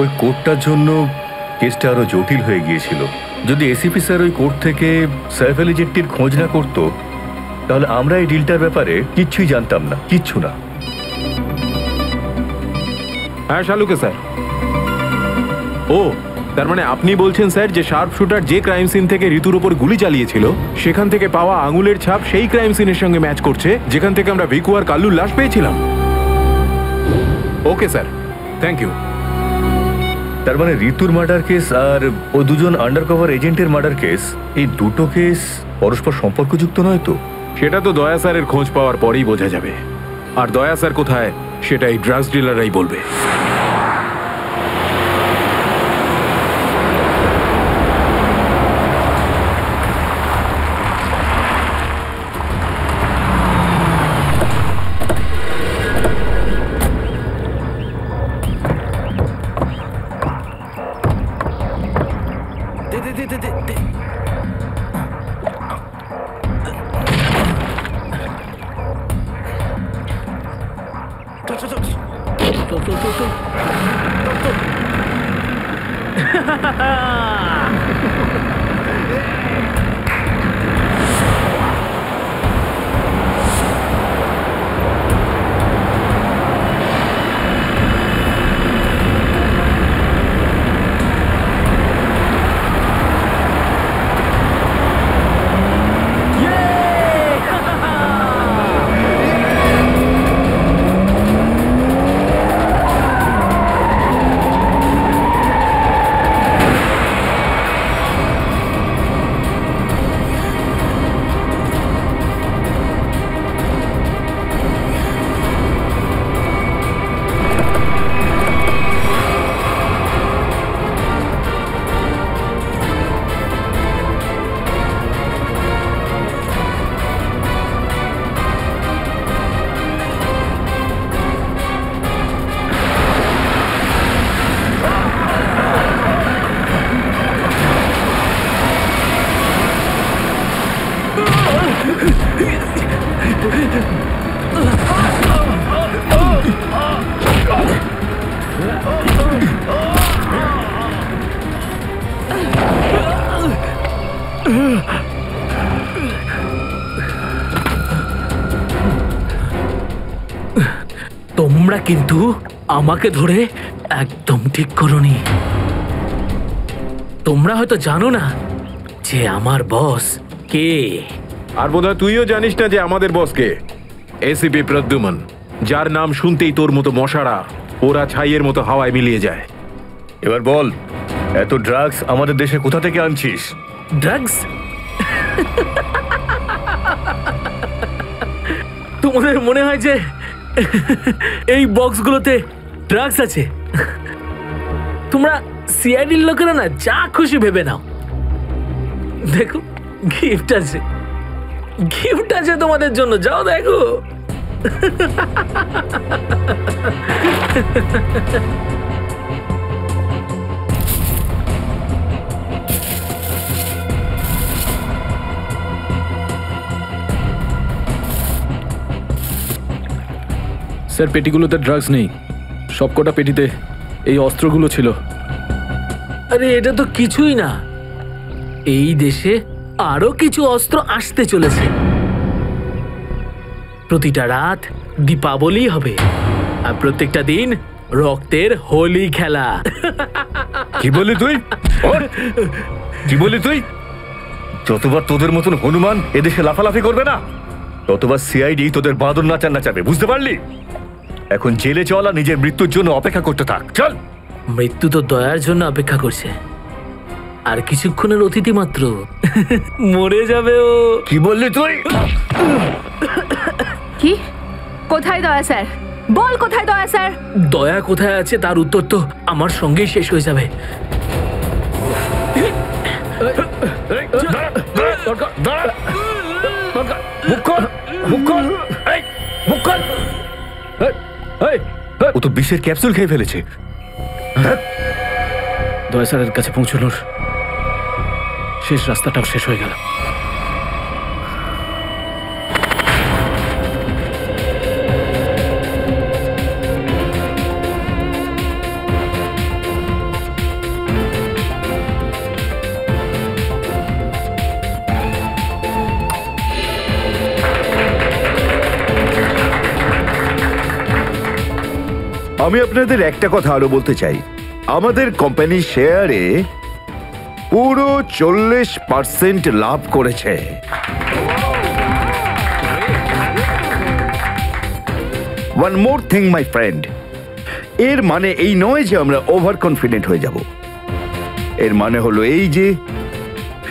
ওই কোর্টটার জন্য কেসটা আরো জটিল হয়ে গিয়েছিল। যদি এসিপি স্যার ওই কোর্ট থেকে সাইফ আলী জেট্টির খোঁজ না করতো, তাহলে আমরা এই ডিলটার ব্যাপারে কিচ্ছুই জানতাম না, কিচ্ছু না। হ্যাঁ শালুকে স্যার। ও তার মানে আপনি বলছেন স্যার যে শার্প শুটার যে ক্রাইম সিন থেকে ঋতুর উপর গুলি চালিয়েছিল সেখান থেকে পাওয়া আঙুলের ছাপ সেই ক্রাইম সিনের সঙ্গে ম্যাচ করছে যেখান থেকে আমরা ভিকু আর কাল্লুর লাশ পেয়েছিলাম। Okay sir, thank you. তার মানে ঋতুর মার্ডার কেস আর ও দুজন আন্ডারকভার এজেন্টের মার্ডার কেস, এই দুটো কেস পরস্পর সম্পর্কযুক্ত নয় তো? সেটা তো দয়া স্যারের খোঁজ পাওয়ার পরেই বোঝা যাবে। আর দয়া স্যার কোথায় সেটা এই ড্রাগস ডিলাররাই বলবে। তোমরা কিন্তু আমাকে ধরে একদম ঠিক করোনি। তোমরা হয়তো জানো না যে আমার বস কে। আর বোধহয় তুইও জানিস না যে আমাদের বস কে। এসিপি প্রদ্যুমন, যার নাম শুনতেই তোর মতো মশারা ওরা ছাইয়ের মতো হাওয়ায় মিলিয়ে যায়। এবার বল, এত ড্রাগস আমাদের দেশে কোথা থেকে আনছিস? ড্রাগস? তোমাদের মনে হয় যে এই বক্সগুলোতে ড্রাগস আছে? তোমরা সিআইডির লোকেরা না যা খুশি ভেবে নাও। দেখো গিফট আছে, গিফট আছে তোমাদের জন্য, যাও দেখো। স্যার পেটিগুলোতে ড্রাগস নেই, সবকটা পেটিতে এই অস্ত্রগুলো ছিল। আরে এটা তো কিছুই না, এই দেশে আরো কিছু অস্ত্র আসতে চলেছে। প্রতিটা রাত দীপাবলি হবে আর প্রত্যেকটা দিন রক্তের হোলি খেলা। কি বললি তুই? কি বললি তুই? যতবার তোদের মতন হনুমান এদেশে লাফালাফি করবে না, ততবার সিআইডি তোদের বাঁদর নাচার নাচাবে, বুঝতে পারলি? এখন জেলে চল আর নিজের মৃত্যুর জন্য অপেক্ষা করতে থাক। চল। মৃত্যু তো দয়ার জন্য অপেক্ষা করছে, আর কিছুক্ষণের অতিথি মাত্র মরে যাবে ও। কি বললি তুই? কি? কোথায় দয়া স্যার? বল কোথায় দয়া স্যার? দয়া কোথায় আছে তার উত্তর তো আমার সঙ্গেই শেষ হয়ে যাবে। ও তো বিষের ক্যাপসুল খেয়ে ফেলেছে। দয়া স্যারের কাছে পৌঁছানোর শেষ রাস্তাটাও শেষ হয়ে গেল। আমি আপনাদের একটা কথা আরো বলতে চাই, আমাদের কোম্পানির শেয়ারে পুরো 40% লাভ করেছে। One more thing my friend, এর মানে এই নয় যে আমরা ওভার কনফিডেন্ট হয়ে যাব। এর মানে হলো এই যে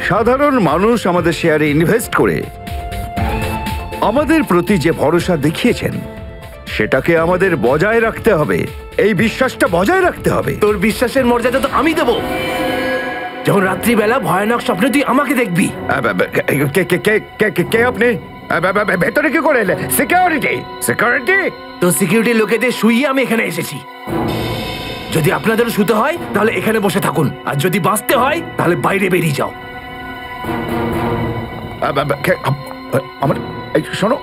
সাধারণ মানুষ আমাদের শেয়ারে ইনভেস্ট করে আমাদের প্রতি যে ভরসা দেখিয়েছেন সেটাকে আমাদের বজায় রাখতে হবে। এই বিশ্বাসটা বজায় রাখতে হবে। তোর বিশ্বাসের মর্যাদা তো আমি দেবো যখন রাত্রিবেলা ভয়ানক স্বপ্নে তুই আমাকে দেখবি। কে আপনি? ভেতরে কি করে এলে? সিকিউরিটি সিকিউরিটি তো সিকিউরিটি লোকেদের শুইয়ে আমি এখানে এসেছি। যদি আপনাদেরও শুতে হয় তাহলে এখানে বসে থাকুন, আর যদি বাঁচতে হয় তাহলে বাইরে বেরিয়ে যাও। আমার শোনো,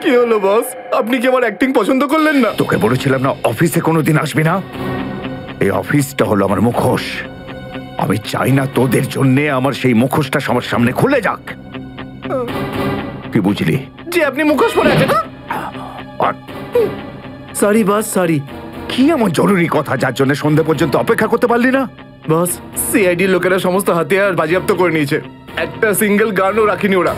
কি হলো বস, আপনি কি আমার অ্যাক্টিং পছন্দ করলেন না? তোকে বলেছিলাম না অফিসে কোনোদিন আসবি না। এই অফিসটা হলো আমার মুখোশ। আমি চাই না তোদের জন্য আমার সেই মুখোশটা সবার সামনে খুলে যাক। কি বুঝলি? যে আপনি মুখোশ পরে আছেন। Sorry boss, sorry. কি এমন জরুরি কথা যার জন্য সন্ধ্যে পর্যন্ত অপেক্ষা করতে পারলি না? বস, সিআইডি লোকেরা সমস্ত হাতিয়ার বাজেয়াপ্ত করে নিয়েছে, একটা সিঙ্গেল গানও রাখিনি ওরা।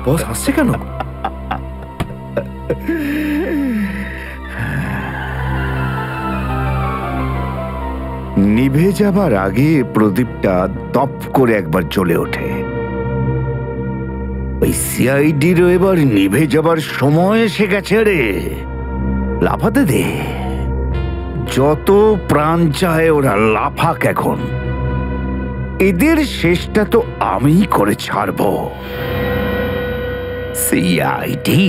বস হাসছে কেন? নিভে যাবার আগে প্রদীপটা তপ করে একবার জ্বলে ওঠে। ওই সিআইডিরও এবার নিভে যাবার সময় এসে গেছে রে। লাফাতে দে, যত প্রাণ চায় ওরা লাফাক। এখন এদের শেষটা তো আমিই করে ছাড়বো। সিআইডি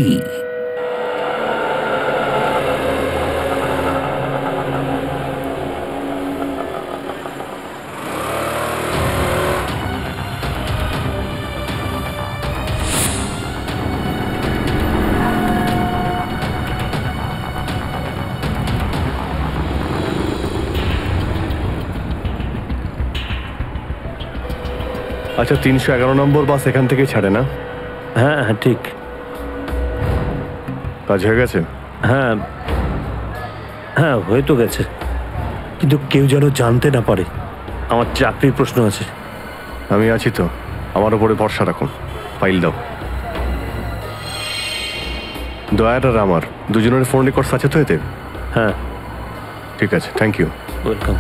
আচ্ছা, 311 নম্বর বাস এখান থেকে ছাড়ে না? হ্যাঁ হ্যাঁ ঠিক। কাজ হয়ে গেছে? হ্যাঁ হ্যাঁ হয়ে তো গেছে, কিন্তু কেউ যেন জানতে না পারে। আমার চাকরির প্রশ্ন আছে। আমি আছি তো, আমার উপরে ভরসা রাখুন। ফাইল দাও। দয়ার আর আমার দুজনের ফোন রেকর্ডস আছে তো এতে? হ্যাঁ ঠিক আছে, থ্যাংক ইউ। ওয়েলকাম।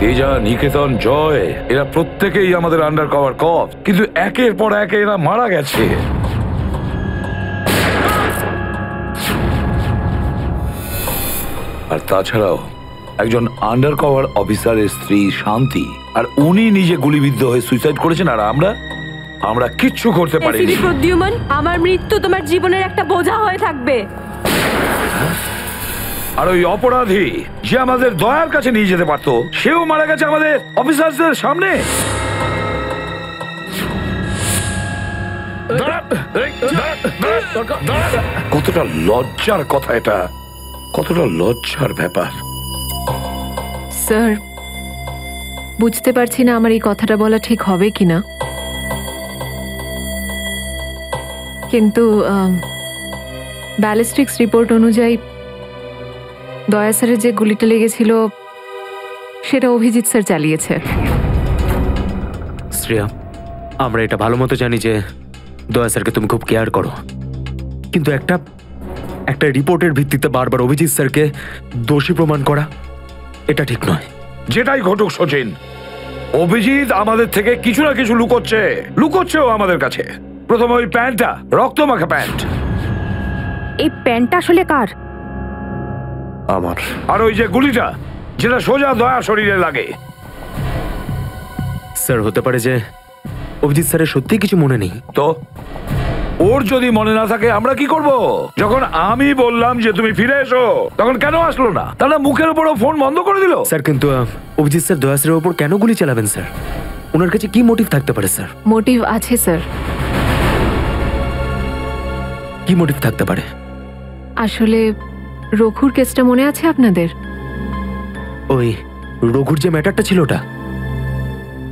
তেজা, নিকেতন, জয়, এরা প্রত্যেকেই আমাদের আন্ডার কভার কপ, কিন্তু একের পর এক এরা মারা গেছে। আর তাছাড়াও একজন আন্ডার কভার অফিসারের স্ত্রী শান্তি, আর উনি নিজে গুলিবিদ্ধ হয়ে সুইসাইড করেছেন, আর আমরা কিচ্ছু করতে পারিনি। এসিপি প্রদ্যুম্ন, আমার মৃত্যু তোমার জীবনের একটা বোঝা হয়ে থাকবে। আর ওই অপরাধী যে আমাদের দয়ার কাছে নিয়ে যেতে পারতো, সেও মারা গেছে আমাদের অফিসারদের সামনে। কতটা লজ্জার কথা এটা, কতটা লজ্জার ব্যাপার। স্যার, বুঝতে পারছি না আমার এই কথাটা বলা ঠিক হবে কিনা, কিন্তু ব্যালিস্টিক্স রিপোর্ট অনুযায়ী দয়া স্যারের যে গুলিটা লেগেছিল সেটা অভিজিৎ স্যার চালিয়েছে। শ্রেয়া, আমরা এটা ভালো মতো জানি যে দয়া স্যারকে তুমি খুব কেয়ার করো, কিন্তু একটা রিপোর্টের ভিত্তিতে বারবার অভিজিৎ স্যারকে দোষী প্রমাণ করা এটা ঠিক নয়। যেটাই ঘটুক সচিন, অভিজিৎ আমাদের থেকে কিছু না কিছু লুকোচ্ছেও আমাদের কাছে। প্রথমে ওই প্যান্টটা, রক্তমাখা প্যান্ট। এই প্যান্টটা আসলে কার? আমার। আর ওই যে গুলিটা, যেটা সোজা দয়া শরীরে লাগে। স্যার, হতে পারে যে অভিজিৎ স্যারের সত্যিই কিছু মনে নেই। তো ওর যদি মনে না থাকে আমরা কি করব? যখন আমি বললাম যে তুমি ফিরে এসো, তখন কেন আসলো না? তাহলে মুখের উপরও ফোন বন্ধ করে দিল। স্যার কিন্তু অভিজিৎ স্যার দয়া স্যারের ওপর কেন গুলি চালাবেন স্যার? ওনার কাছে কি মোটিভ থাকতে পারে স্যার? মোটিভ আছে স্যার। কি মোটিভ থাকতে পারে? আসলে রঘুর কেসটা মনে আছে আপনাদের? ওই রঘুর যে ম্যাটারটা ছিল ওটা?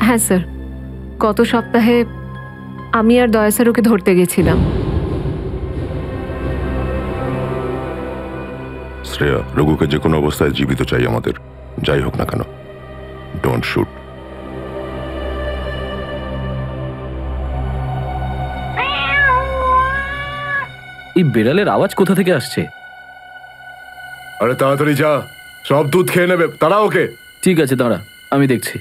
হ্যাঁ স্যার, গত সপ্তাহে আমি আর দয়া স্যার ওকে ধরতে গেছিলাম। শ্রেয়া, রঘুকে যে কোনো অবস্থায় জীবিত চাই আমাদের, যাই হোক না কেন। Don't shoot. এই বেড়ালের আওয়াজ কোথা থেকে আসছে? আরে তাড়াতাড়ি যা, সব দুধ খেয়ে নেবে, তারা ওকে। ঠিক আছে, দাঁড়া, আমি দেখছি।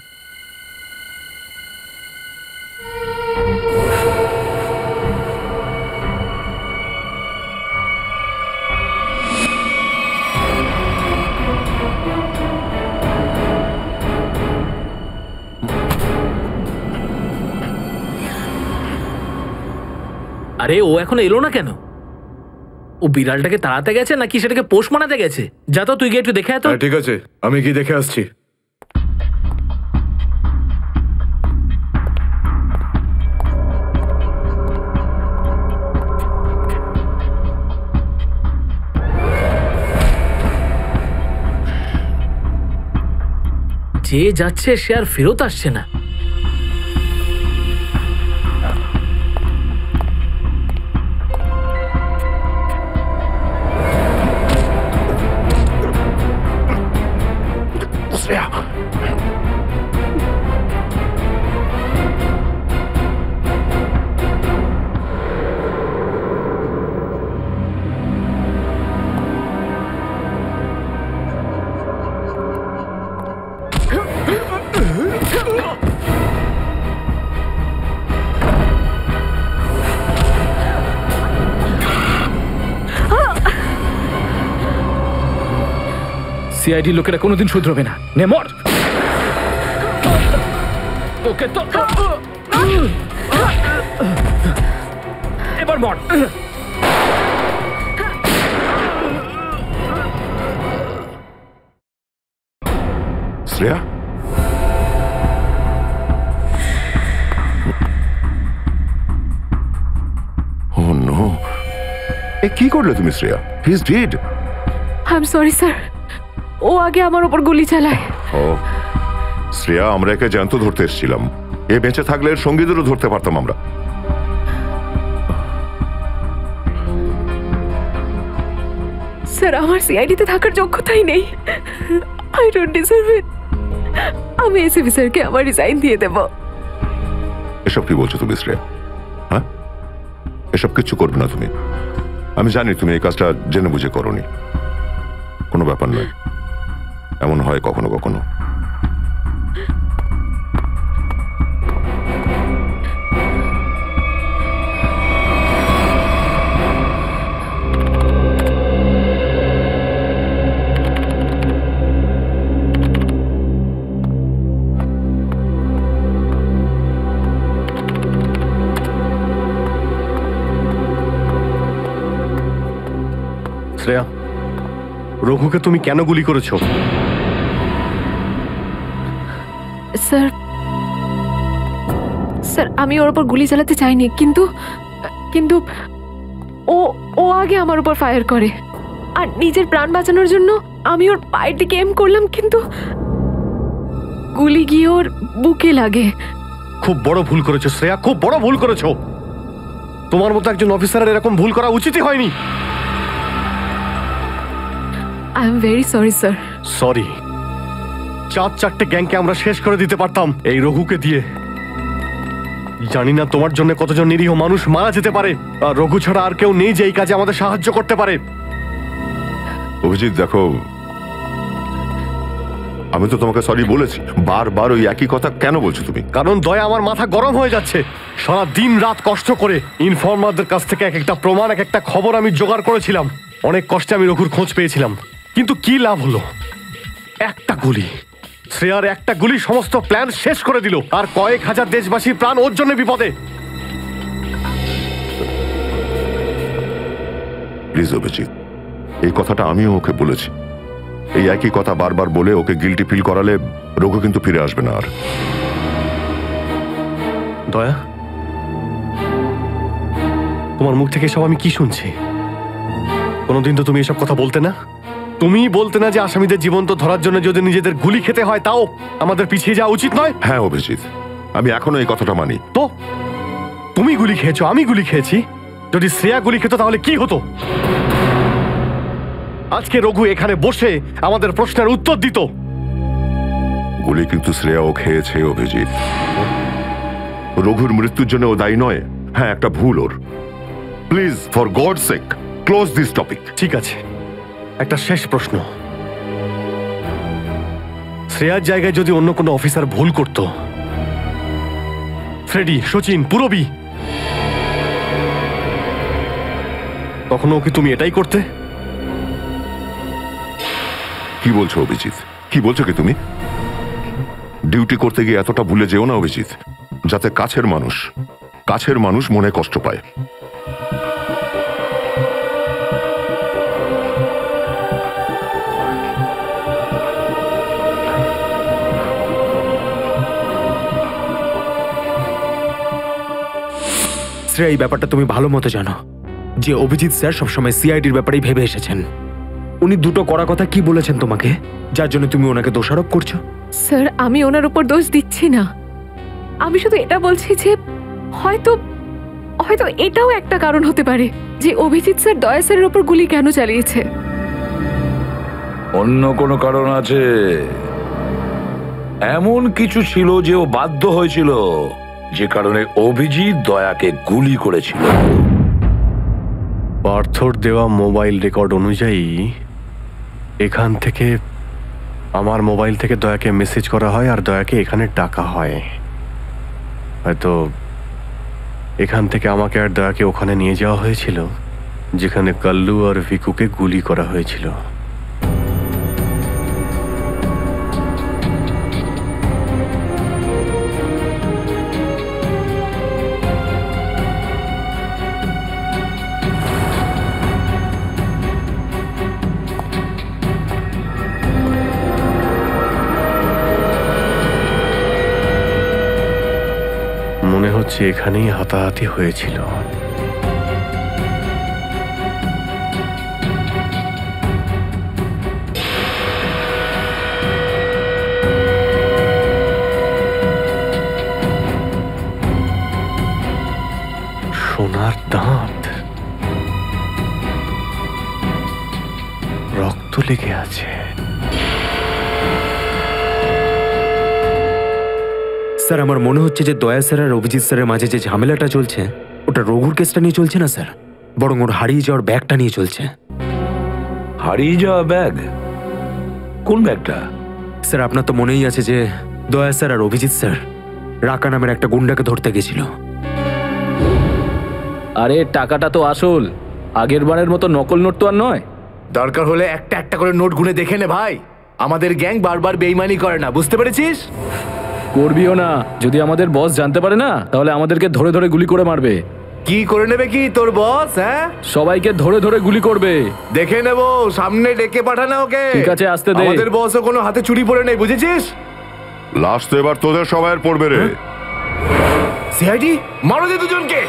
আরে ও এখন এলো না কেন? ও বিড়ালটাকে তাড়াতে গেছে নাকি সেটাকে পোষ মানাতে গেছে? যা তো, তুই গিয়ে একটু দেখে আয় তো। ঠিক আছে, আমি কি দেখে আসছি। যে যাচ্ছে সে আর ফেরত আসছে না। সিআইডি লোকেরা কোনোদিন শুধরবে না। নে মর। ওকে তো এবার মর। শ্রেয়া, ও নো, এ কি করলে তুমি Shreya? He is dead. I am sorry sir, ও আগে আমার উপর গুলি চালায়। ও শ্রেয়া, আমরা একে জ্যান্ত ধরতে এসেছিলাম। এ বেঁচে থাকলে এর সঙ্গীদেরও ধরতে পারতাম আমরা। স্যার, আমার সিআইডিতে থাকার যোগ্যতাই নেই। আই ডোন্ট ডিজার্ভ ইট। আমি এসিপি স্যারকে আমার রিজাইন দিয়ে দেব। এসব কি বলছো তুমি শ্রেয়া? হ্যাঁ, এসব কিচ্ছু করবে না তুমি। আমি জানি তুমি এই কাজটা জেনে বুঝে করোনি। কোনো ব্যাপার নয়, এমন হয় কখনো কখনো। শ্রেয়া, রঘুকে তুমি কেন গুলি করেছো? স্যার, স্যার আমি ওর উপর গুলি চালাতে চাইনি, কিন্তু কিন্তু ও ও আগে আমার উপর ফায়ার করে। আর নিজের প্রাণ বাঁচানোর জন্য আমি ওর পায়ের দিকে এম করলাম, কিন্তু গুলি গিয়ে ওর বুকে লাগে। খুব বড় ভুল করেছো শ্রেয়া, খুব বড় ভুল করেছো। তোমার মতো একজন অফিসারের এরকম ভুল করা উচিতই হয়নি। I am very sorry sir. Sorry? 4-4টে গ্যাংকে আমরা শেষ করে দিতে পারতাম এই রঘুকে দিয়ে। জানি না তোমার জন্য কতজন নিরীহ মানুষ মারা যেতে পারে, আর রঘু ছাড়া আর কেউ নেই যে এই কাজে আমাদের সাহায্য করতে পারে। অভিজিৎ দেখো, আমি তো তোমাকে সরি বলেছি। বারবার ওই একই কথা কেন বলছো তুমি? কারণ দয়া আমার মাথা গরম হয়ে যাচ্ছে। সারা দিন রাত কষ্ট করে ইনফর্মারদের কাছ থেকে এক একটা প্রমাণ, এক একটা খবর আমি জোগাড় করেছিলাম। অনেক কষ্টে আমি রঘুর খোঁজ পেয়েছিলাম, কিন্তু কি লাভ হলো? একটা গুলি, শ্রেয়ার একটা গুলি সমস্ত প্ল্যান শেষ করে দিল। আর কয়েক হাজার দেশবাসীর প্রাণ ওর জন্য বিপদে। প্লিজ অভিজিৎ, এই কথাটা আমিও ওকে বলেছি। এই একই কথা বারবার বলে ওকে গিল্টি ফিল করালে রঘু কিন্তু ফিরে আসবে না আর। দয়া, তোমার মুখ থেকে সব আমি কি শুনছি? কোনোদিন তো তুমি এসব কথা বলতে না। তুমি বলতে না যে আসামিদের জীবন্ত ধরার জন্য যদি নিজেদের গুলি খেতে হয় তাও আমাদের পিছিয়ে যাওয়া উচিত নয়। হ্যাঁ অভিজিৎ, আমি এখনো এই কথাটা মানি। তো তুমি গুলি খেয়েছো, আমি গুলি খেয়েছি। যদি শ্রেয়া গুলি খেত তাহলে কি হতো? আজকে রঘু এখানে বসে আমাদের প্রশ্নের উত্তর দিত। গুলি কিন্তু শ্রেয়াও খেয়েছে অভিজিৎ। রঘুর মৃত্যুর জন্য ও দায়ী নয়। হ্যাঁ, একটা ভুল ওর। Please, for God sake, close this topic. ঠিক আছে, একটা শেষ প্রশ্ন। শ্রেয়ার জায়গায় যদি অন্য কোনো অফিসার ভুল করত, ফ্রেডি, সচিন, পুরবী, তখনও কি তুমি এটাই করতে? কি বলছো অভিজিৎ? কি বলছো কি তুমি? ডিউটি করতে গিয়ে এতটা ভুলে যেও না অভিজিৎ, যাতে কাছের মানুষ মনে কষ্ট পায়। শ্রেয়া, এই ব্যাপারটা তুমি ভালো মতো জানো যে অভিজিৎ স্যার সবসময় সিআইডির ব্যাপারেই ভেবে এসেছেন। উনি দুটো কড়া কথা কি বলেছেন তোমাকে, যার জন্য তুমি ওনাকে দোষারোপ করছো? স্যার, আমি ওনার উপর দোষ দিচ্ছি না। আমি শুধু এটা বলছি যে হয়তো হয়তো এটাও একটা কারণ হতে পারে যে অভিজিৎ স্যার দয়া স্যারের উপর গুলি কেন চালিয়েছে। অন্য কোনো কারণ আছে? এমন কিছু ছিল যে ও বাধ্য হয়েছিল, যে কারণে অভিজিৎ দয়াকে গুলি করেছিল। পার্থর দেওয়া মোবাইল রেকর্ড অনুযায়ী এখান থেকে আমার মোবাইল থেকে দয়াকে মেসেজ করা হয় আর দয়াকে এখানে ডাকা হয়। হয়তো এখান থেকে আমাকে আর দয়াকে ওখানে নিয়ে যাওয়া হয়েছিল যেখানে কাল্লু আর ভিকুকে গুলি করা হয়েছিল। মনে হচ্ছে এখানেই হাতাহাতি হয়েছিল। সোনার দাঁত, রক্ত লেগে আছে। স্যার, আমার মনে হচ্ছে যে দয়া স্যার আর অভিজিৎ স্যারের মাঝে যে ঝামেলাটা চলছে ওটা রঘুর কেসটা নিয়ে চলছে না স্যার, বরং ওর হারিয়ে যাওয়ার ব্যাগটা নিয়ে চলছে। হারিয়ে যাওয়া ব্যাগ? কোন ব্যাগটা? স্যার, আপনার তো মনেই আছে যে দয়া স্যার আর অভিজিৎ স্যার রাকা নামের একটা গুন্ডাকে ধরতে গেছিল। আরে টাকাটা তো আসল, আগের বারের মতো নকল নোট তো আর নয়। দরকার হলে একটা একটা করে নোট গুনে দেখে নে ভাই। আমাদের গ্যাং বারবার বেইমানি করে না, বুঝতে পেরেছিস? করবিও না। যদি আমাদের বস জানতে পারে না তাহলে আমাদেরকে ধরে ধরে গুলি করে মারবে। কি করে নেবে কি তোর বস? হ্যাঁ, সবাইকে ধরে ধরে গুলি করবে। দেখে নেব, সামনে ডেকে পাঠানো ওকে। ঠিক আছে, আসতে দে। আমাদের বসও কোনো হাতে চুরি পড়ে নেই, বুঝেছিস? লাস্ট তো এবার তোদের সবাই পড়বে রে। সিআইডি মারো দে দুজনকে।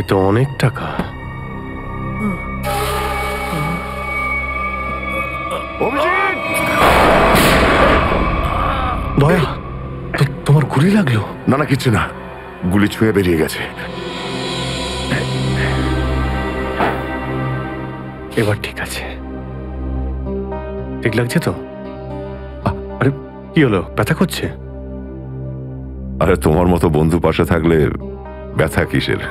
এ তো অনেক টাকা। দয়া, তোমার গুলি লাগলো? না না, কিচ্ছু না, গুলি ছুঁয়ে বেরিয়ে গেছে। এবার ঠিক আছে, ঠিক লাগছে তো? আরে কি হলো, ব্যথা করছে? আরে তোমার মতো বন্ধু পাশে থাকলে ব্যথা কিসের?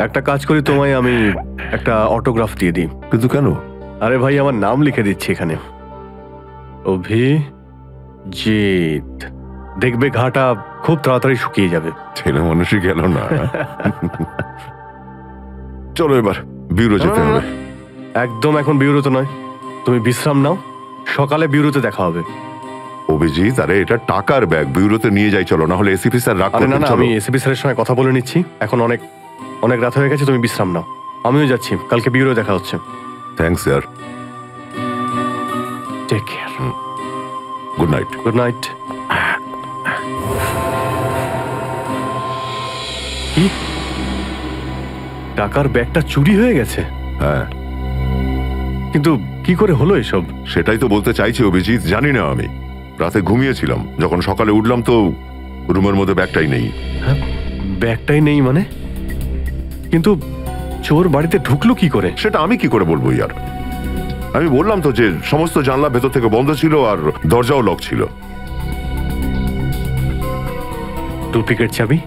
একটা কাজ করি, তোমায় আমি একটা অটোগ্রাফ দিয়ে দিই। কিন্তু কেন? আরে ভাই, আমার নাম লিখে দিচ্ছি এখানে, অভিজিৎ। দেখবে ঘাটা খুব তাড়াতাড়ি শুকিয়ে যাবে। ছেলে মানুষই গেল না। চলো এবার ব্যুরো যেতে হবে। একদম এখন ব্যুরোতে নয়, তুমি বিশ্রাম নাও, সকালে ব্যুরোতে দেখা হবে। অভিজিৎ, আরে এটা টাকার ব্যাগ, ব্যুরোতে নিয়ে যাই চলো, না হলে এসিপি স্যার রাগ করবেন। না, আমি এসিপি স্যারের সঙ্গে কথা বলে নিচ্ছি, এখন অনেক অনেক রাত হয়ে গেছে, তুমি বিশ্রাম নাও। আমিও যাচ্ছি, কালকে ব্যুরো দেখা হচ্ছে। Thanks sir. Take care. Good night. Good night. কি, টাকার ব্যাগটা চুরি হয়ে গেছে? হ্যাঁ। কিন্তু কি করে হলো এসব? সেটাই তো বলতে চাইছি অভিজিৎ, জানি না। আমি রাতে ঘুমিয়েছিলাম, যখন সকালে উঠলাম তো রুমের মধ্যে ব্যাগটাই নেই। হ্যাঁ, ব্যাগটাই নেই মানে? কিন্তু চোর বাড়িতে ঢুকলো কি করে? সেটা আমি কি করে বলবো ইয়ার। আমি বললাম তো যে সমস্ত জানলা ভেতর থেকে বন্ধ ছিল আর দরজাও লক ছিল। ডুপ্লিকেট চাবি?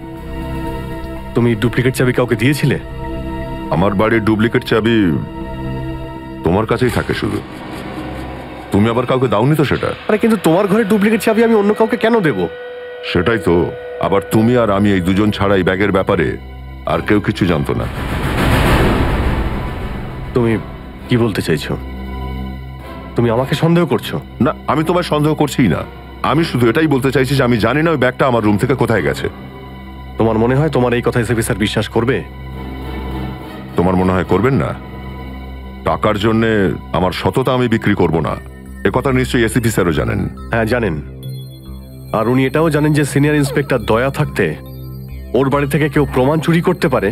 তুমি ডুপ্লিকেট চাবি কাউকে দিয়েছিলে? আমার বাড়ির ডুপ্লিকেট চাবি তোমার কাছেই থাকে শুধু, তুমি আবার কাউকে দাওনি তো সেটা। আরে কিন্তু তোমার ঘরের ডুপ্লিকেট চাবি আমি অন্য কাউকে কেন দেব? সেটাই তো, আবার তুমি আর আমি এই দুজন ছাড়া এই ব্যাগের ব্যাপারে আর কেউ কিছু জানতো না। তুমি কি বলতে চাইছো? তুমি আমাকে সন্দেহ করছো? না, আমি তোমায় সন্দেহ করছি না, আমি শুধু এটাই বলতে চাইছি যে আমি জানি না ওই ব্যাগটা আমার রুম থেকে কোথায় গেছে। তোমার মনে হয় তোমার এই কথা এসপি স্যার বিশ্বাস করবে? তোমার মনে হয় করবেন না? টাকার জন্য আমার সততা আমি বিক্রি করব না, এ কথা নিশ্চয়ই এসিপি স্যারও জানেন। হ্যাঁ জানেন, আর উনি এটাও জানেন যে সিনিয়র ইন্সপেক্টর দয়া থাকতে ওর বাড়ি থেকে কেউ প্রমাণ চুরি করতে পারে,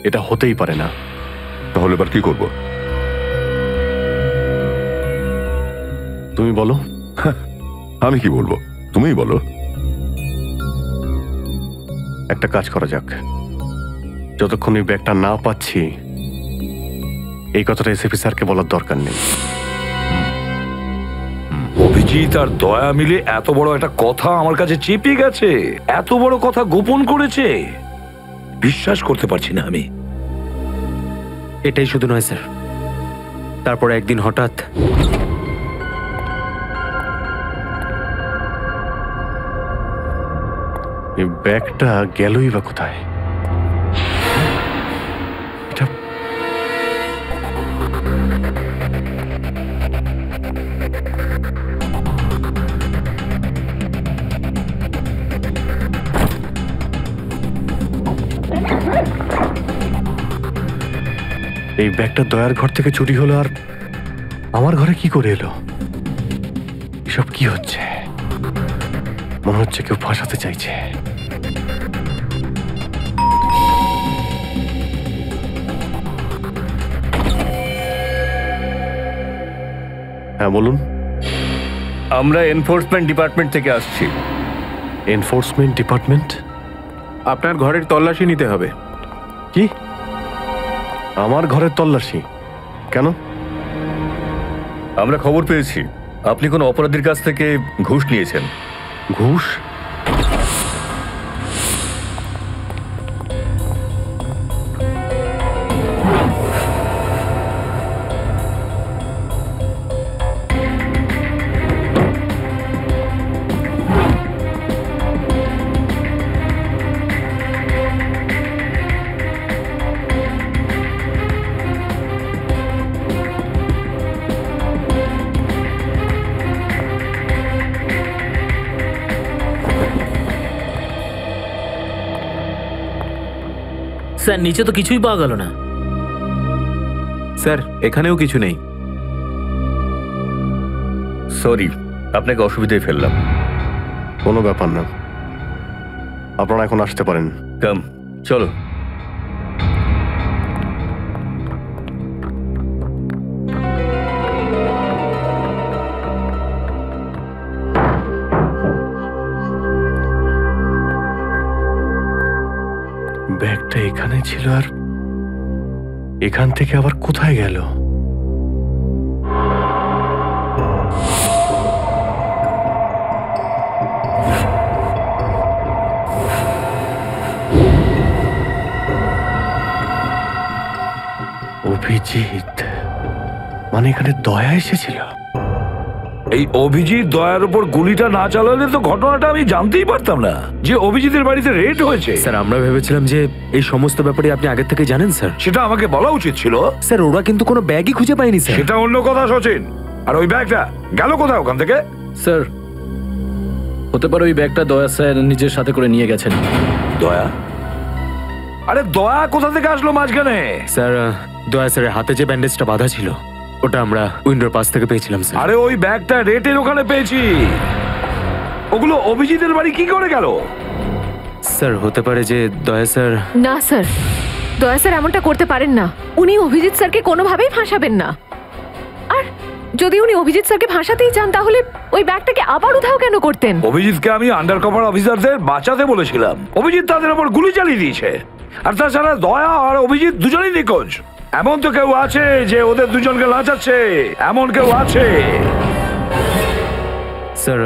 এটা হতেই পারে না। তাহলে এবার কি করব? তুমি বলো। আমি কি বলবো, তুমিই বলো। একটা কাজ করা যাক, যতক্ষণ এই ব্যাগটা না পাচ্ছি এই কথাটা এসপি স্যারকে বলার দরকার নেই। অভিজিৎ আর দয়া মিলে এত বড় একটা কথা আমার কাছে চেপে গেছে, এত বড় কথা গোপন করেছে, বিশ্বাস করতে পারছি না আমি। এটাই শুধু নয় স্যার, তারপর একদিন হঠাৎ এই ব্যাগটা গেলই বা কোথায়? এটা এই ব্যাগটা দয়ার ঘর থেকে চুরি হলো আর আমার ঘরে কি করে এলো? এসব কি হচ্ছে? মনে হচ্ছে কেউ ফাঁসাতে চাইছে। হ্যাঁ বলুন। আমরা এনফোর্সমেন্ট ডিপার্টমেন্ট থেকে আসছি। Enforcement department? আপনার ঘরের তল্লাশি নিতে হবে। কি? আমার ঘরের তল্লাশি কেন? আমরা খবর পেয়েছি আপনি কোনো অপরাধীর কাছ থেকে ঘুষ নিয়েছেন। ঘুষ? স্যার নিচে তো কিছুই পাওয়া গেল না। স্যার এখানেও কিছু নেই। সরি, আপনাকে অসুবিধায় ফেললাম। কোনো ব্যাপার না, আপনারা এখন আসতে পারেন। কাম, চলো। ব্যাগটা এখানে ছিল আর এখান থেকে আবার কোথায় গেল? অভিজিৎ, মানে এখানে দয়া এসেছিল? এই অভিজিৎ দয়ার উপর গুলিটা না চালালে তো ঘটনাটা আমি জানতেই পারতাম না যে অভিজিতের বাড়িতে রেড হয়েছে। স্যার আমরা ভেবেছিলাম যে এই সমস্ত ব্যাপারে আপনি আগে থেকে জানেন স্যার। সেটা আমাকে বলা উচিত ছিল। স্যার ওরা কিন্তু কোনো ব্যাগই খুঁজে পায়নি স্যার। সেটা অন্য কথা সচিন। আর ওই ব্যাগটা গেল কোথায় ওখান থেকে? স্যার হতে পারে ওই ব্যাগটা দয়া স্যার নিজের সাথে করে নিয়ে গেছেন। দয়া? আরে দয়া কোথা থেকে আসলো মাঝখানে? স্যার দয়া স্যারের হাতে যে ব্যান্ডেজটা বাঁধা ছিল ওটা আমরা উইন্ডোর পাশ থেকে পেয়েছিলাম স্যার। আরে ওই ব্যাগটা রেটের ওখানে পেয়েছি। ওগুলো অভিজিতের বাড়ি কি করে গেল? স্যার হতে পারে যে দয়া স্যার। না স্যার, দয়া স্যার এমনটা করতে পারেন না। উনি অভিজিৎ স্যারকে কোনোভাবেই ফাঁসাবেন না। আর যদি উনি অভিজিৎ স্যারকে ফাঁসাতেই চান তাহলে ওই ব্যাগটাকে আবার উধাও কেন করতেন? অভিজিৎকে আমি আন্ডার কভার অফিসারদের বাঁচাতে বলেছিলাম, অভিজিৎ তাদের উপর গুলি চালিয়ে দিয়েছে। আর তাছাড়া দয়া আর অভিজিৎ দুজনেই নিখোঁজ। এমন তো কেউ আছে যে ওদের দুজনকে লাচাচ্ছে, এমন কেউ আছে? স্যার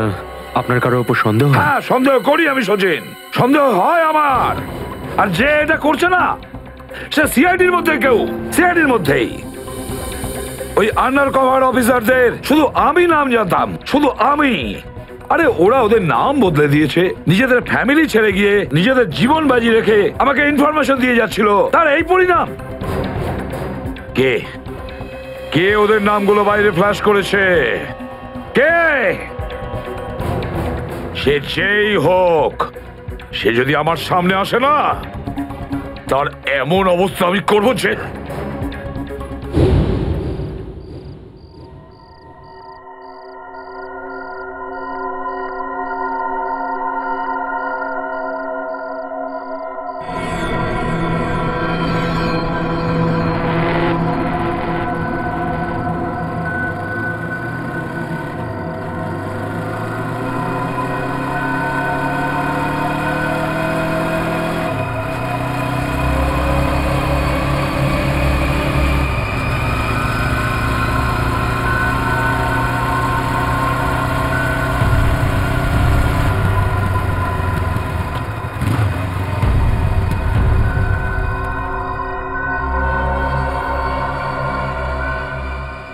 আপনার কারোর উপর সন্দেহ? হ্যাঁ সন্দেহ করি আমি সচিন, সন্দেহ হয় আমার। আর যে এটা করছে না সে সিআইডির মধ্যে কেউ, সিআইডির মধ্যেই। ওই আন্ডার কভার অফিসারদের শুধু আমি নাম জানতাম, শুধু আমি। আরে ওরা ওদের নাম বদলে দিয়েছে, নিজেদের ফ্যামিলি ছেড়ে গিয়ে নিজেদের জীবন বাজি রেখে আমাকে ইনফরমেশন দিয়ে যাচ্ছিল। তার এই পরিণাম। কে কে ওদের নামগুলো বাইরে ফ্ল্যাশ করেছে? কে? সে যেই হোক, সে যদি আমার সামনে আসে না তার এমন অবস্থা আমি করবো যে।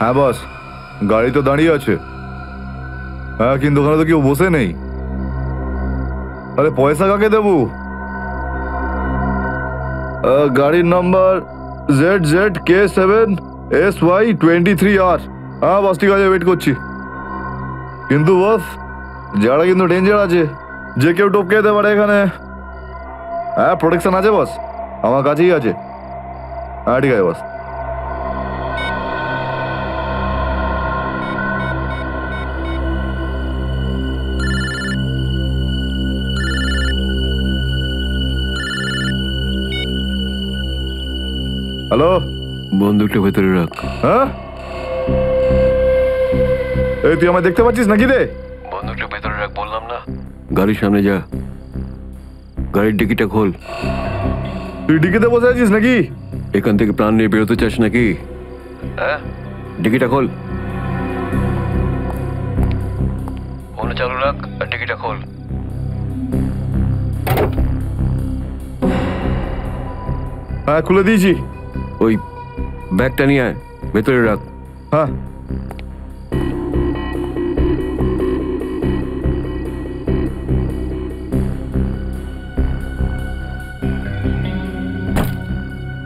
হ্যাঁ বস, গাড়ি তো দাঁড়িয়ে আছে। হ্যাঁ কিন্তু ওখানে তো কেউ বসে নেই। আরে পয়সা কাকে দেবো? গাড়ির নাম্বার ZZK7SY23R। হ্যাঁ বস ঠিক আছে, ওয়েট করছি। কিন্তু বস যারা কিন্তু ডেঞ্জার আছে, যে কেউ টপকে যেতে পারে এখানে। হ্যাঁ প্রোটেকশন আছে বস, আমার কাছেই আছে। হ্যাঁ ঠিক আছে বস। হ্যালো, বন্দুকটা ভেতরে রাখ। হ্যাঁ এই তুই আমায় দেখতে পাচ্ছিস নাকি রে? বন্দুকটা ভেতরে রাখ বললাম না। গাড়ির সামনে যা, গাড়ির ডিকিটা খোল। তুই ডিকিতে বসে আছিস নাকি? এখান থেকে প্রাণ নিয়ে বেরোতে চাস নাকি? হ্যাঁ ডিকিটা খোল। ফোন চালু রাখ আর ডিকিটা খোল। হ্যাঁ খুলে দিয়েছি। ওই ব্যাগটা নিয়ে আয়, ভেতরে রাখ। হ্যাঁ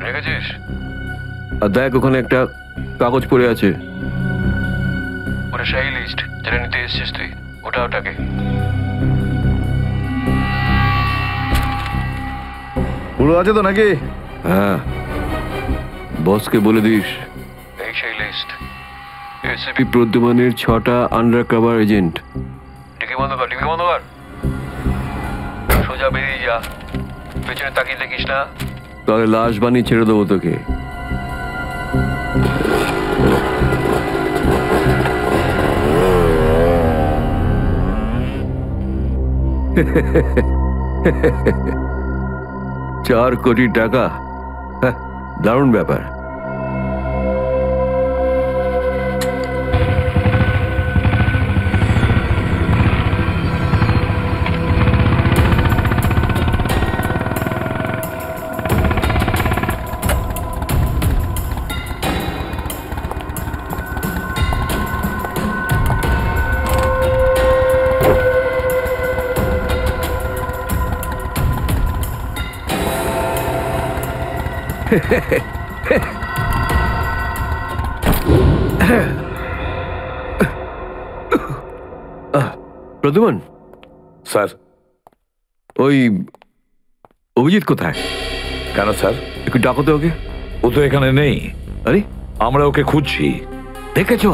রেখেছিস? আর দেখ ওখানে একটা কাগজ পড়ে আছে, ওটা সেই লিস্ট যেটা নিতে এসেছিস তুই। ওটাকে পুরো আছে তো নাকি? হ্যাঁ বসকে বলে দিস এই সেই লিস্ট। এসিপি প্রদ্যুমানের 6টা আন্ডার কভার এজেন্ট। ডিকি বন্ধ কর, ডিকি বন্ধ কর। সোজা বেরিয়ে যা, পেছনে তাকিয়ে দেখিস না, তাহলে লাশ বানিয়ে ছেড়ে দেবো তোকে। $4 কোটি, দারুণ ব্যাপার। প্রদ্যুমান স্যার, ওই অভিজিৎ কোথায়? কেন স্যার? একটু ডাকো তো ওকে। ও তো এখানে নেই। আরে, আমরা ওকে খুঁজছি। দেখেছো,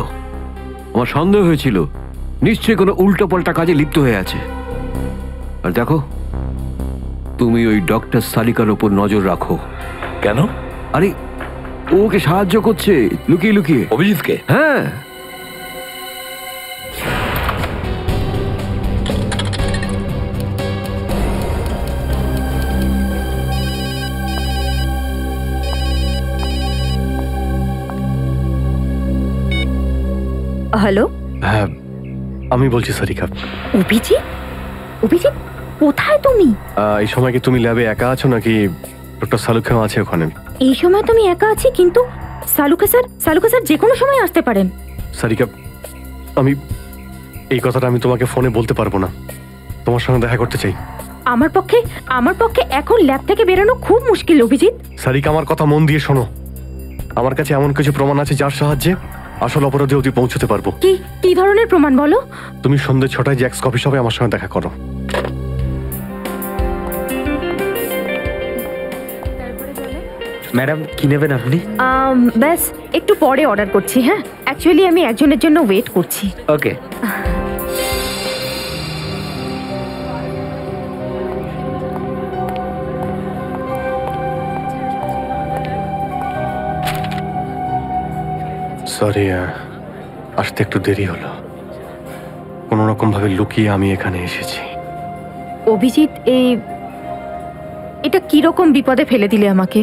আমার সন্দেহ হয়েছিল নিশ্চয়ই কোনো উল্টো পাল্টা কাজে লিপ্ত হয়ে আছে। আর দেখো, তুমি ওই ডক্টর সালিকার ওপর নজর রাখো। কেন? আরে, ও ওকে সাহায্য করছে লুকিয়ে লুকিয়ে। অভিজিৎকে? হ্যাঁ। হ্যালো, হ্যাঁ, আমি বলছি সারিকা। অভিজিৎ? অভিজিৎ, কোথায় তুমি? এই সময় কি তুমি ল্যাবে একা আছো নাকি ডক্টর সালুখাও আছে ওখানে? এই সময় তুমি একা আছি, কিন্তু সালুকা স্যার যে কোনো সময় আসতে পারেন। সারিকা, আমি এই কথাটা আমি তোমাকে ফোনে বলতে পারবো না। তোমার সঙ্গে দেখা করতে চাই। আমার পক্ষে এখন ল্যাব থেকে বেরোনো খুব মুশকিল অভিজিৎ। সারিকা, আমার কথা মন দিয়ে শোনো। আমার কাছে এমন কিছু প্রমাণ আছে যার সাহায্যে আসল অপরাধী অবধি পৌঁছতে পারবো। কি ধরনের প্রমাণ বলো? তুমি সন্ধ্যে 6টায় জ্যাক্স কফি শপে আমার সঙ্গে দেখা করো। ম্যাডাম, কি নেবেন আপনি? ব্যাস একটু পরে অর্ডার করছি। হ্যাঁ, অ্যাকচুয়ালি আমি একজনের জন্য ওয়েট করছি। ওকে। সরি, আসতে একটু দেরি হলো। কোনো রকম ভাবে লুকিয়ে আমি এখানে এসেছি। অভিজিৎ, এটা কিরকম বিপদে ফেলে দিলে আমাকে।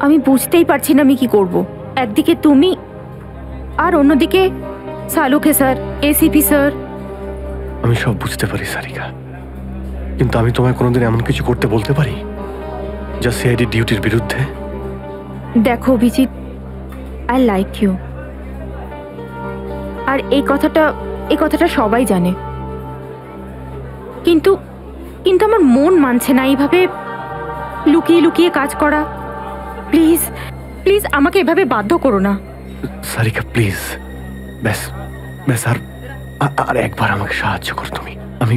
আমি বুঝতেই পারছি না আমি কি করব। একদিকে তুমি আর অন্যদিকে সালুকে স্যার, এসিপি স্যার। আমি সব বুঝতে পারি সারিকা, কিন্তু আমি তোমায় কোনোদিন এমন কিছু করতে বলতে পারি যা সিআইডি ডিউটির বিরুদ্ধে? দেখো অভিজিৎ, আই লাইক ইউ, আর এই কথাটা সবাই জানে, কিন্তু আমার মন মানছে না এইভাবে লুকিয়ে লুকিয়ে কাজ করা। প্লিজ প্লিজ আমাকে এভাবে বাধ্য করো না। সারিকা প্লিজ, ব্যাস আর একবার আমাকে সাহায্য করো তুমি। আমি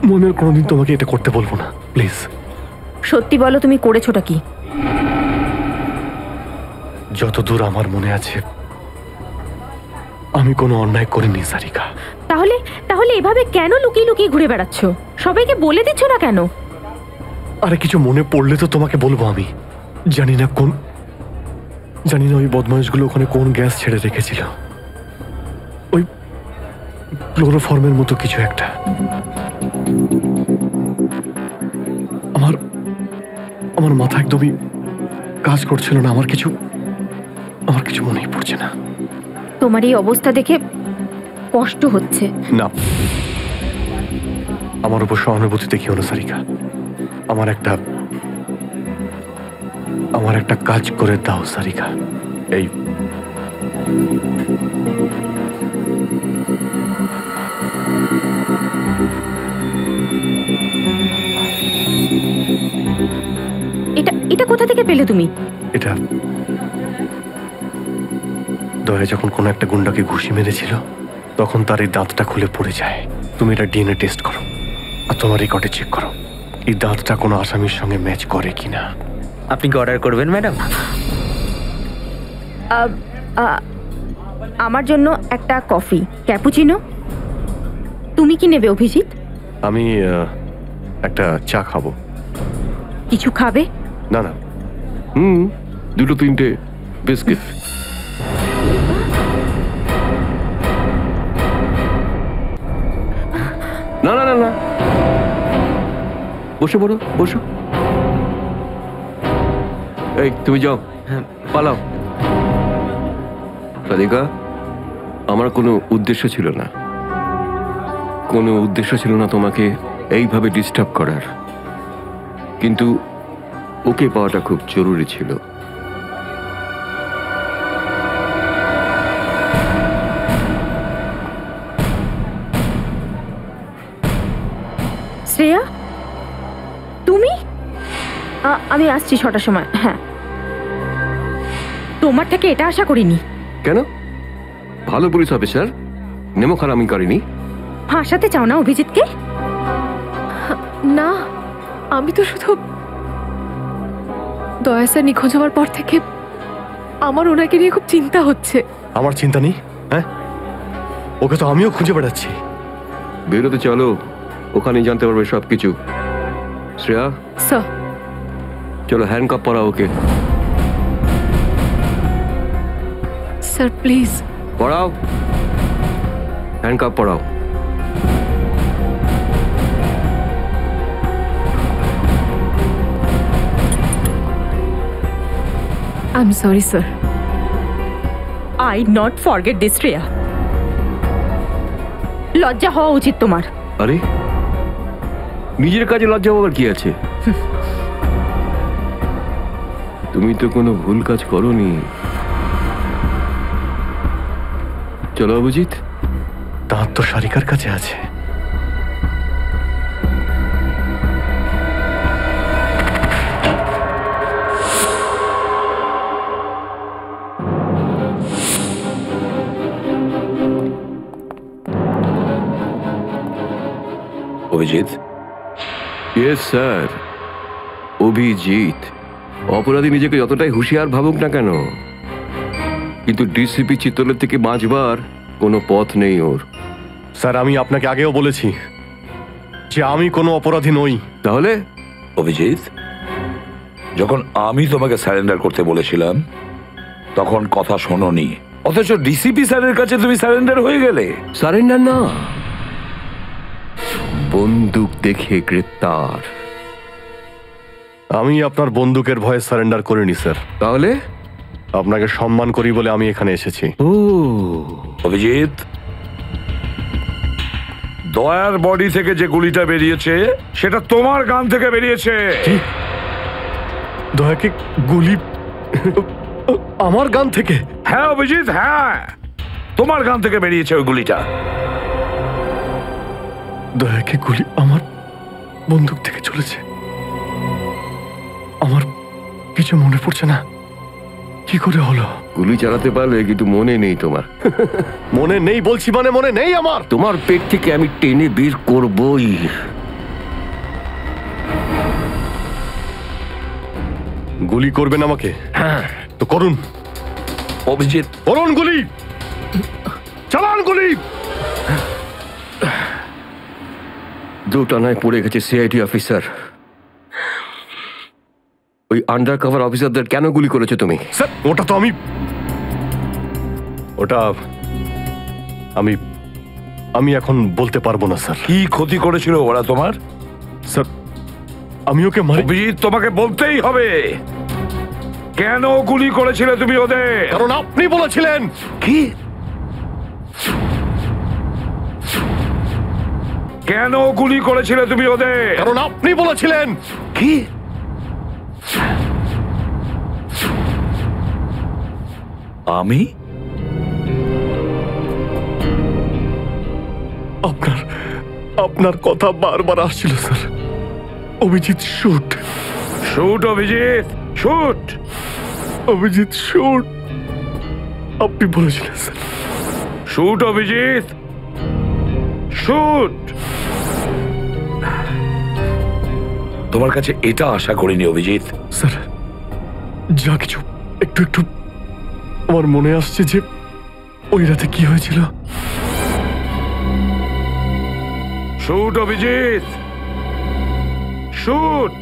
মনের কোনোদিন তোমাকে এটা করতে বলবো না, প্লিজ। সত্যি বলো, তুমি করেছোটা কি? যতদূর আমার মনে আছে আমি কোনো অন্যায় করিনি সারিকা। তাহলে এভাবে কেন লুকিয়ে লুকিয়ে ঘুরে বেড়াচ্ছ? সবাইকে বলে দিচ্ছ না কেন? আরে, কিছু মনে পড়লে তো তোমাকে বলবো। আমি জানি না ওই বদমাইশগুলো ওখানে কোন গ্যাস ছেড়ে রেখেছিল। ওই ক্লোরোফর্মের মতো কিছু একটা। আমার মাথা একদমই কাজ করছিল না। আমার কিছু মনেই পড়ছে না। তোমার এই অবস্থা দেখে কষ্ট হচ্ছে। না, আমার উপর সহানুভূতি দেখিও না সারিকা। আমার একটা কাজ করে দাও সারিকা। এই এটা কোথা থেকে পেলে তুমি? এটা দয়া যখন কোনো একটা গুন্ডাকে ঘুষি মেরেছিল তখন তার এই দাঁতটা খুলে পড়ে যায়। তুমি এটা ডিএনএ টেস্ট করো আর তোমার রেকর্ডে চেক করো এই দাঁতটা কোনো আসামির সঙ্গে ম্যাচ করে কিনা। আপনি কি অর্ডার করবেন ম্যাডাম? আমার জন্য একটা কফি ক্যাপুচিনো। তুমি কি নেবে অভিজিৎ? আমি একটা চা খাবো। কিছু খাবে? না, দুটো তিনটে বিস্কিট। না, বসো। এই, তুমি যাও, পালাও। সাদিকা, আমার কোনো উদ্দেশ্য ছিল না তোমাকে এইভাবে ডিস্টার্ব করার, কিন্তু ওকে পাওয়াটা খুব জরুরি ছিল। শ্রেয়া, তুমি? আমি আসছি 6টার সময়। হ্যাঁ, তোমার থেকে এটা আশা করিনি। কেন? ভালো পুলিশ অফিসার, নেমো খারামি করেনি। ফাঁসাতে চাও না অভিজিৎকে? না, আমি তো শুধু দয়া স্যার নিখোঁজ হওয়ার পর থেকে আমার ওনাকে নিয়ে খুব চিন্তা হচ্ছে। আমার চিন্তা নেই, হ্যাঁ? ওকে তো আমিও খুঁজে বেড়াচ্ছি। বেরোতে চলো, ওখানেই জানতে পারবে সবকিছু। শ্রেয়া, স্যার। চলো হ্যান্ডকাপ পরাও ওকে। Sir please. পড়াও, হ্যান্ডকাপ পড়াও। I am sorry sir. I not forget this Shreya. লজ্জা হওয়া উচিত তোমার। আরে, নিজের কাজে লজ্জা পাওয়ার কি আছে? তুমি তো কোনো ভুল কাজ করোনি। চলো অভিজিৎ। দাঁত তো সারিকার কাছে আছে। অভিজিৎ? Yes sir, Abhijit. অপরাধী নিজেকে যতটাই হুঁশিয়ার ভাবুক না কেন, কিন্তু ডিসিপি চিত্তলের থেকে বাঁচবার কোনো পথ নেই ওর। স্যার, আমি আপনাকে আগেও বলেছি যে আমি কোনো অপরাধী নই। তাহলে? অভিজিৎ, যখন আমি তোমাকে সারেন্ডার করতে বলেছিলাম তখন কথা শোনোনি, অথচ ডিসিপি স্যারের কাছে তুমি সারেন্ডার হয়ে গেলে। সারেন্ডার না, বন্দুক দেখে গ্রেপ্তার। আমি আপনার বন্দুকের ভয়ে সারেন্ডার করিনি স্যার। তাহলে? আপনাকে সম্মান করি বলে আমি এখানে এসেছি। ও অভিজিৎ, দয়ার বডি থেকে যে গুলিটা বেরিয়েছে সেটা তোমার গান থেকে বেরিয়েছে। দয়াকে গুলি আমার গান থেকে? হ্যাঁ অভিজিৎ, হ্যাঁ, তোমার গান থেকে বেরিয়েছে ওই গুলিটা। দয়াকে গুলি আমার বন্দুক থেকে চলেছে? আমার কিছু মনে পড়ছে না, কি করে হলো? গুলি চালাতে পারলে কিন্তু মনে নেই তোমার। মনে নেই বলছি মানে মনে নেই আমার। তোমার পেট থেকে আমি টেনে বের করবই। গুলি করবেন আমাকে? হ্যাঁ তো করুন অভিজিৎ, করুন গুলি, চালান গুলি। দুটানায় পড়ে গেছে সিআইডি অফিসার। ওই আন্ডার কভার অফিসারদের কেন গুলি করেছো তুমি? স্যার, ওটা তো আমি এখন বলতে পারবো না স্যার। কি ক্ষতি করেছিল ওরা তোমার? স্যার, আমি ওকে মারি। অভিজিৎ, তোমাকে বলতেই হবে কেন গুলি করেছিলে তুমি ওদের। কারণ আপনি বলেছিলেন। কি? কেন গুলি করেছিলে তুমি ওদের? কারণ আপনি বলেছিলেন। কি? আমি? আপনার কথা বারবার আসছিল sir. Abhijit shoot. Shoot Abhijit, shoot. Abhijit shoot, আপনি বলেছিলেন স্যার। Shoot Abhijit, shoot. তোমার কাছে এটা আশা করিনি অভিজিৎ। স্যার, যা কিছু একটু একটু আমার মনে আসছে যে ওই রাতে কি হয়েছিল। Shoot Abhijit, shoot.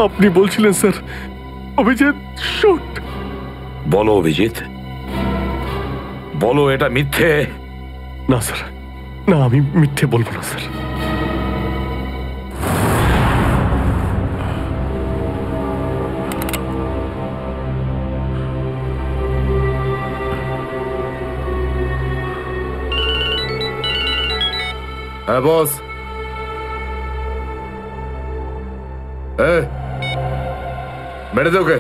আপনি বলছিলেন স্যার অভিজিৎ শুট। বলো অভিজিৎ, বলো এটা মিথ্যে। না স্যার, না, আমি মিথ্যে বলবো না স্যার। হ্যাঁ বস। মেরে দে ওকে।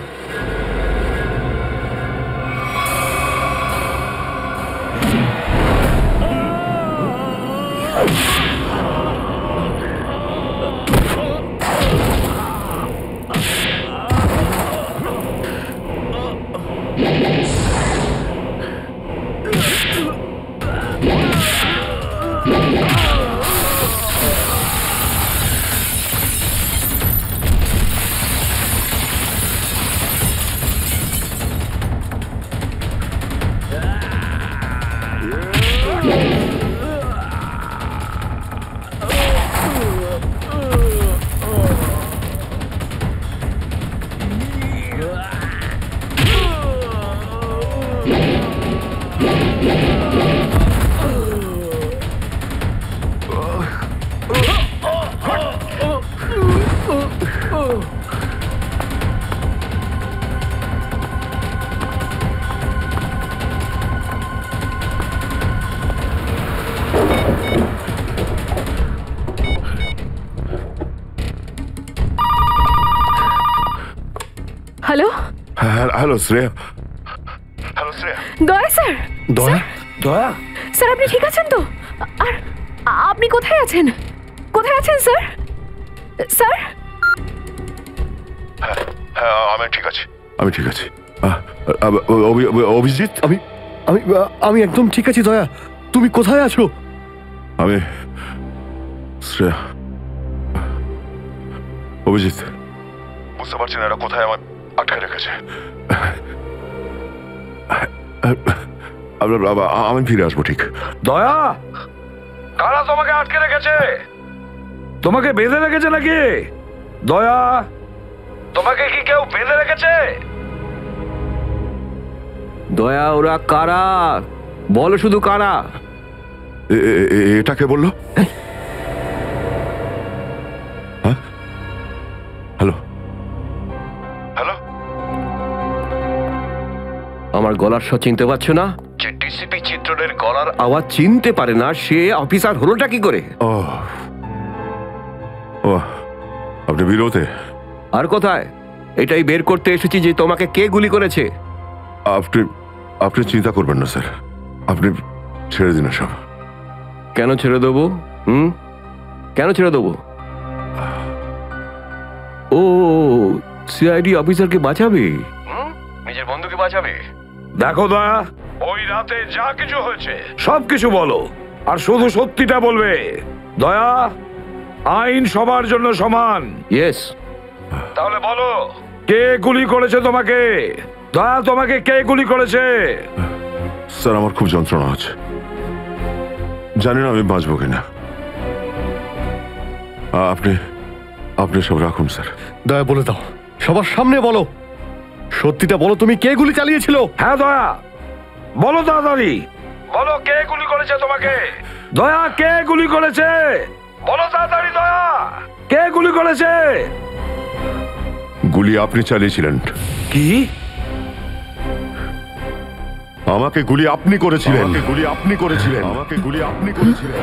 হ্যালো শ্রেয়া। হ্যালো শ্রেয়া। দয়া স্যার। দয়া? দয়া? স্যার আপনি ঠিক আছেন তো? আর আপনি কোথায় আছেন? কোথায় আছেন স্যার? স্যার? হ্যাঁ আমি ঠিক আছি, আমি ঠিক আছি। অভিজিৎ? আমি আমি আমি একদম ঠিক আছি দয়া। তুমি কোথায় আছো? আমি শ্রেয়া। অভিজিৎ, বুঝতে পারছি না এরা কোথায় আমার আটকে রেখেছে। আমি ফিরে আসবো ঠিক। দয়া, কারা তোমাকে আটকে রেখেছে? তোমাকে বেঁধে রেখেছে নাকি? দয়া, তোমাকে কি কেউ বেঁধে রেখেছে? দয়া, ওরা কারা? বলো শুধু কারা। এটাকে বললো? হ্যাঁ, হ্যালো হ্যালো। আমার গলার স্বর চিনতে পারছো না? যে ডিসিপি চিত্রের গলার আওয়াজ চিনতে পারে না সে অফিসার হলোটা কি করে? ও, আপনি বিরোধে? আর কোথায়? এটাই বের করতে এসেছি যে তোমাকে কে গুলি করেছে। আপনি আপনি চিন্তা করবেন না স্যার, আপনি ছেড়ে দিন সব। কেন ছেড়ে দেবো? কেন ছেড়ে দেবো? ও, সিআইডি অফিসারকে বাঁচাবে? নিজের বন্ধুকে বাঁচাবে? দেখো দয়া, ওই রাতে যা কিছু হয়েছে সবকিছু বলো, আর শুধু সত্যিটা বলবে। দয়া, আইন সবার জন্য সমান। ইয়েস। তাহলে বলো, কে গুলি করেছে তোমাকে? দয়া, তোমাকে কে গুলি করেছে? স্যার আমার খুব যন্ত্রণা হচ্ছে, জানি না আমি বাঁচবো কিনা। আপনি আপনি সব রাখুন স্যার। দয়া বলে দাও, সবার সামনে বলো, সত্যিটা বলো, তুমি কে গুলি চালিয়েছিল? হ্যাঁ দয়া, বলো তাড়াতাড়ি, বলো কে গুলি করেছে তোমাকে? দয়া, কে গুলি করেছে? বলো তাড়াতাড়ি দয়া, কে গুলি করেছে? গুলি আপনি চালিয়েছিলেন। কি? আমাকে গুলি আপনি করেছিলেন। আমাকে গুলি আপনি করেছিলেন। আমাকে গুলি আপনি করেছিলেন।